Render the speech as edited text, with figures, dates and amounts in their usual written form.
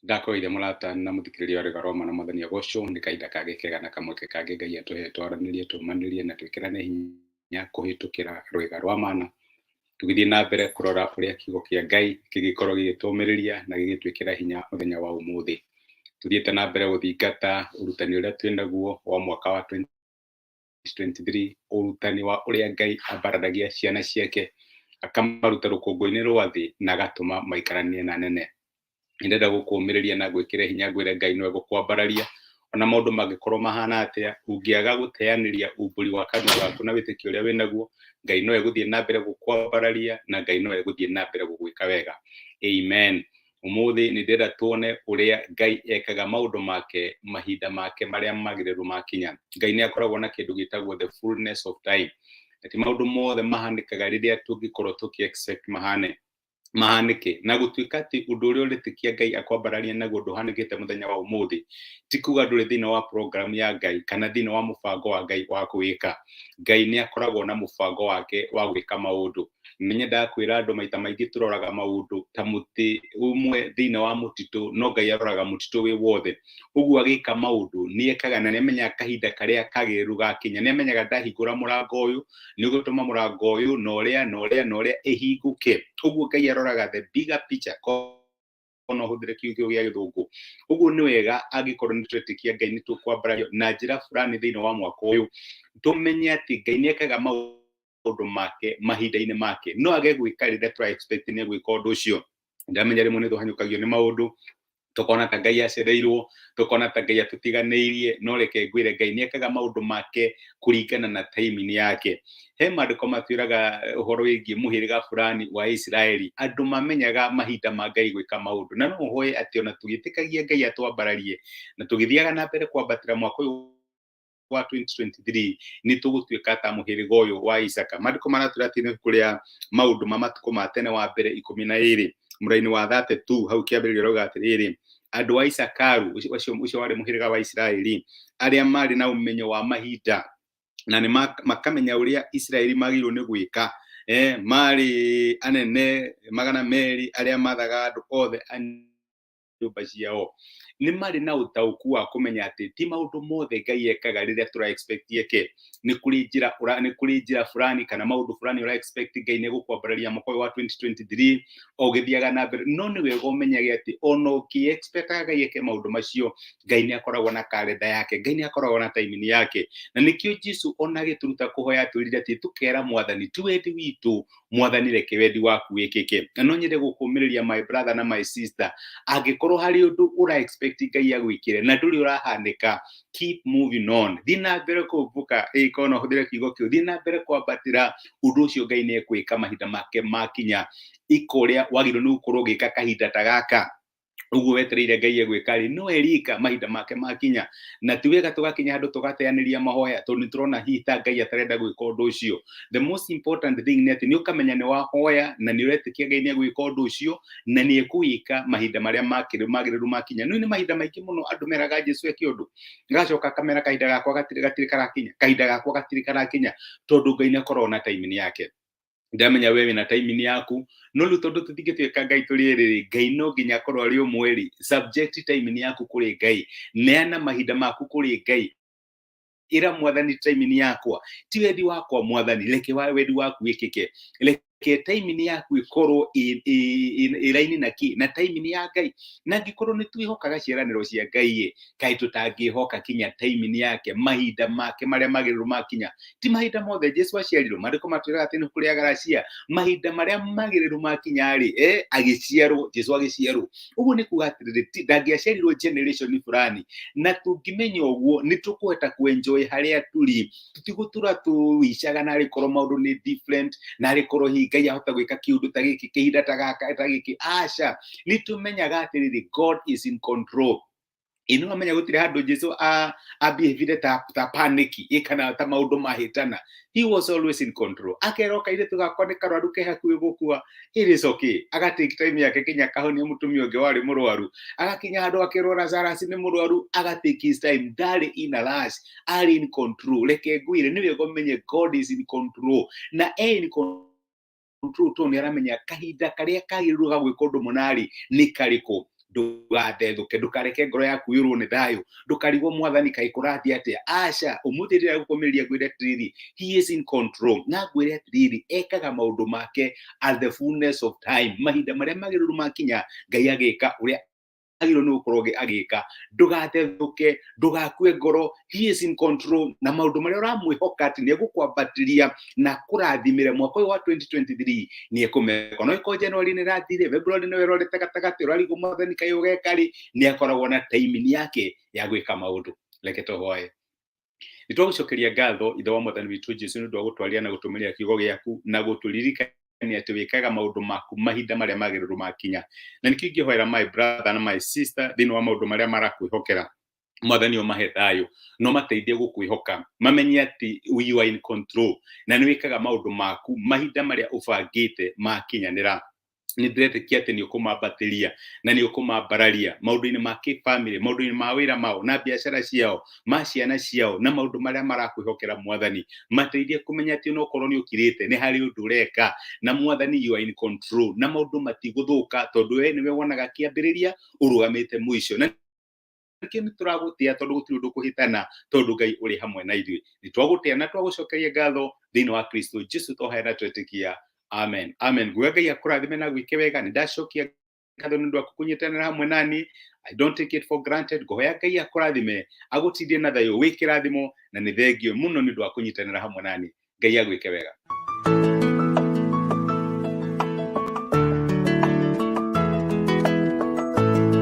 ndakoire murata na muthikiriria ri garoma na muthenya goco ni kaida kage kega na kamwe kage ngai atuhe twaranirie tumanirie na twikirane hinya kuhitukira rwega rwa mana tugithie na mbere kurora uria kiugo kia ngai kigikorwo gigitumiriria na gigitwikira hinya muthenya wa umuthi tuthiete na mbere guthingata urutani uria twinaguo wa mwaka wa 2023 urutani wa uria ngai abaradagia ciana ciake akamaruta rukungu-ini rwa thi na agatuma maikaranie na nene ndenda gukumiriria na gwikira hinya gwire ngai no gukwambararia ona maundu magikorwo mahana atia ungiaga guteaniria umburi wa kanua gaku na witikio uria winaguo ngai no eguthie na mbere gukwambararia na ngai no eguthie na mbere gugwika wega. Amen. Umuthi ni ndenda tuone uria ngai ekaga maundu make mahinda make maria magiriru makinya. Ngai ni akoragwo na kindu gitagwo the fullness of time. Ati maundu mothe mahanikaga riria tungikorwo tuki expect mahanike na gutuika ati undu uria uritikia ngai akwambararia naguo nduhanikite muthenya wa umuthi ti kuga nduri thini wa program ya ngai kana thini wa mubango wa ngai wa gwika. Ngai ni akoragwo na mubango wake wa gwika maundu. Menye ndakwira andu maita maingi turoraga maundu ta muti umwe thini wa mutitu no ngai aroraga mutitu wi wothe uguo agika maundu ni ekaga na nemenya kahinda karia kagiru gakinya nemenyaga ndahingura murango uyu ni gutuma murango uyu no uria ihinguke uguo ngai aroraga the bigger picture ono huthire kiugo gia githungu uguo ni wega agikorwo ni twetikia ngai ni tukwambarario na njira fulani thini wa mwaka uyu tumenye ati ngai ni ekaga maundu make mahinda-ini make no age gwika riria twa expect ni gwika undu ucio ndamenya rimwe ni tuhanyukagio ni maundu tukona ta ngai acereirwo tukona ta ngai atutiganiirie no reke ngwire ngai ni ekaga maundu make kuringana na timing yake. He maandiko matwiraga uhoro wingi muhiriga fulani wa Israeli andu mamenyaga mahinda ma ngai gwika maundu na no hoye ati ona tugitikagia ngai atwambararie na tugithiaga na mbere kwambatira mwaka uyu wa 2023 ni tugutwika ta muhiriga uyu wa Isaka. Maandiko maratwira kuria maundu mamatuko ma tene wa mbere 12 muraini wa 32 hau kiambiririo roga atiriri andu wa Isakaru ucio wari muhiriga wa Israeli aria mari na umenyo wa mahinda na ni makamenya uria Israeli magirwo ni gwika mari anene magana meri aria mathaga andu othe nyumba ciao ni mari na utauku wa kumenya ati ti maundu mothe ngai ekaga riria tura expect yeke ni kuri njira fulani kana maundu fulani ura expect ngai ni gukwambararia mwaka wa 2023 ogithiaga na mbere no ni wega umenyage ati ono ki expect ngai eke maundu macio ngai ni akoragwo na calendar yake ngai ni akoragwo na timing yake na nikio Jesu ona gituruta kuhoya turire ati tukera mwathani tu wendi witu mwathani reke wendi waku wikike no nyende gukumiriria my brother na my sister agikorwo hari undu ura expect ngai agwikire na nduri urahanika keep moving on thina mbere kuvuka ikono huthire kiugo kiu thina mbere kwambatira undu ucio ngai ni ekwika mahinda make makinya ikoria wagiro ni ukorwo gika kahinda ta gaka uguo wetereire ngai egwika ri no erika mahinda make makinya na tiwega tugakinya handu tugateaniria mahoya tondu turona hita ngai atarenda gwika undu ucio. The most important thing ni ati ni ukamenya ni wahoya na ni uretikia ngai ni gwika undu ucio na ni ekuika mahinda maria magiriru makinya no ni mahinda maingi muno andu meraga Jesu eki undu ngacoka kamera kahinda gakwa gatiri karakinya tondu ngai ni akorwo na timing yake. Ndamenya wewe na timing yaku no lutondu tutigitwika ngai tuririri ngai no nginya korwo ari umweri subject timing yaku kuri ngai neana mahinda maku kuri ngai ira mwathani timing yakwa ti wendi wakwa mwathani reke wendi waku wikike reke timing yaku ikorwo iraini na timing ya ngai na ngikorwo ni twihokaga ciaraniro cia ngai kai tutangihoka kinya timing yake mahinda make maria magiriru makinya ti mahinda mothe Jesu aciarirwo maandiko matwiraga ati ni kuri agaracia mahinda maria magiriru makinya ri agiciarwo Jesu agiciarwo uguo ni kuga atiriri ndangiaciarirwo generation fulani na tungimenya uguo ni tukuhota kuenjoy haria turi tutigutura tuicaga na rikorwo maundu ni different na rikorwo ngai ahota gwika kiundu ta giki kihinda ta gaka ta giki aca ni tumenyaga atiriri God is in control. Ino amenya gutire handu Jesu behaved ta panic ikana ta maundu mahitana. He was always in control. Akeroka ile tugakwa ni karwaru ke hakuwi gukua it is okay agatake time yake kinya kahonia mutumia unge wari murwaru agakinya handu akirora Lazarus ni murwaru agatake his time ndari in a rush are in control. Reke gwire niwe gomenye God is in control na in control to ni aramenya kahinda karia kagiriruga gwika undu munari ni kariko ndugathethuke ndukareke ngoro yaku yurwo ni thayo ndukarigwo mwathani kai kurathi atia aca umuthi rira gukomeria gwire atiriri he is in control na gwire atiriri ekaga maundu make at the fullness of time mahinda maria magiruru makinya Ngai agika uria agiro no kuroge agika ndugathethuke ndugakue ngoro he is in control na maundu maria uramwihoka ati ni gukwambatiria na kurathimire mwaka wa 2023 ni ekumeka no iko January ni rathire February ni werorete gatagati urarigo mwathani kai ugekari ni akoragwo na timing yake ya gwika maundu reke tuhoe nitwagucokeria ngatho ithe wa mwathani witu Jesu ndu agutwaria na gutumiria kiugo giaku na guturirikania ati wikaga maundu maku mahinda maria magiruru makinya na nikio ingĩhoera my brother na my sister thĩinĩ wa maundu maria marakwĩhokera mwathani omahe thayo no mateithie gũkwĩhoka mamenye ati you are in control na nĩ wikaga maundu maku mahinda maria ũbangĩte makinyanĩra ni ndĩretĩkia atĩ nĩ ũkũmambatiria na nĩ ũkũmambararia maundu-inĩ ma kĩ-family maundu-inĩ ma wĩra mao na biacara ciao ma ciana ciao na maundu maria marakwĩhokera mwathani mateithie kũmenya atĩ no korwo nĩ ũkirĩte nĩ harĩ ũndũ ũreka na mwathani you are in control na maundu matigũthũka tondũ we nĩwe wonaga kĩambĩrĩria ũrũgamĩte mũico na nĩkĩo nĩtũragũtĩa tondũ gũtirĩ ũndũ kũhĩtana tondũ Ngai ũrĩ hamwe na ithuĩ nĩtwagũtĩa na twagũcokeria ngatho thĩinĩ wa Kristo Jesu tũhoya na twetĩkia amen amen guya Ngai akũrathime na gwĩke wega nĩndacokia ngatho nĩ ũndũ wa kũnyitanĩra hamwe nani I don't take it for granted guya Ngai akũrathime agũtindie na thayũ wĩ kĩrathimo na nĩ thengio mũno nĩ ũndũ wa kũnyitanĩra hamwe nani Ngai agwĩke wega.